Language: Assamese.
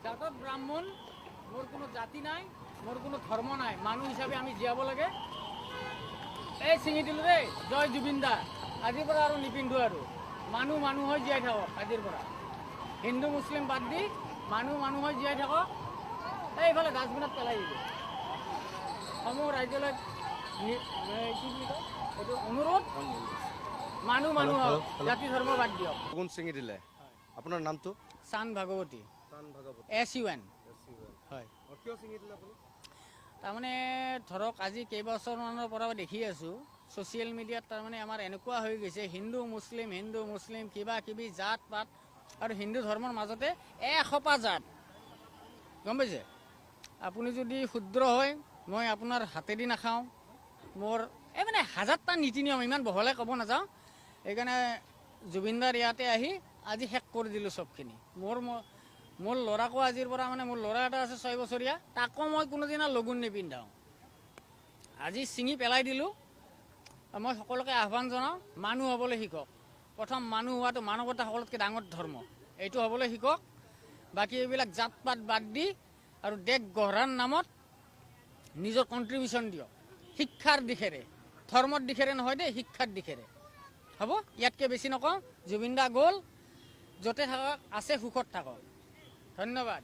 জাতত ব্ৰাহ্মণ, মোৰ কোনো জাতি নাই, মোৰ কোনো ধৰ্ম নাই, মানুহ হিচাপে আমি জীয়াব লাগে। এই ছিঙি দিলোঁ দেই, জয় জুবিন দা। আজিৰ পৰা আৰু নিপিন্ধো আৰু মানুহ মানুহ হৈ জীয়াই থাকক। আজিৰ পৰা হিন্দু মুছলিম বাদ দি মানুহ মানুহ হৈ জীয়াই থাকক। এইফালে ডাষ্টবিনত পেলাই দিব। সমূহ ৰাজ্যলৈ কি বুলি কয় এইটো অনুৰোধ, মানুহ মানুহ হওক, জাতি ধৰ্ম বাদ দিয়ক। কোন ছিঙি দিলে? আপোনাৰ নামটো? চান ভাগৱতী, SUN। হয়, কিয় ছিঙি দিলে আপুনি? তাৰমানে ধৰক আজি কেইবছৰমানৰ পৰা দেখি আছোঁ ছ'চিয়েল মিডিয়াত, তাৰমানে আমাৰ এনেকুৱা হৈ গৈছে হিন্দু মুছলিম কিবা কিবি জাত পাত, আৰু হিন্দু ধৰ্মৰ মাজতে এসোপা জাত, গম পাইছে? আপুনি যদি ক্ষুদ্ৰ হয়, মই আপোনাৰ হাতেদি নাখাওঁ, মোৰ এই মানে হাজাৰটা নীতি নিয়ম, ইমান বহলাই ক'ব নাযাওঁ। সেইকাৰণে জুবিনদাৰ ইয়াতে আহি আজি শেষ কৰি দিলোঁ চবখিনি। মোৰ ল'ৰাকো আজিৰ পৰা, মানে মোৰ ল'ৰা এটা আছে 6 বছৰীয়া, তাকো মই কোনোদিনা লগুণ নিপিন্ধাওঁ। আজি ছিঙি পেলাই দিলোঁ। মই সকলোকে আহ্বান জনাওঁ, মানুহ হ'বলৈ শিকক। প্ৰথম মানুহ হোৱাটো মানৱতা সকলোতকৈ ডাঙৰ ধৰ্ম, এইটো হ'বলৈ শিকক। বাকী এইবিলাক জাত পাত বাদ দি আৰু দেশ গঢ়াৰ নামত নিজৰ কণ্ট্ৰিবিউশ্যন দিয়ক, শিক্ষাৰ দিশেৰে, ধৰ্মৰ দিশেৰে নহয় দেই, শিক্ষাৰ দিশেৰে। হ'ব, ইয়াতকৈ বেছি নকওঁ। জুবিন দা গ'ল, য'তে থাকক আছে সুখত থাকক। ধন্যবাদ।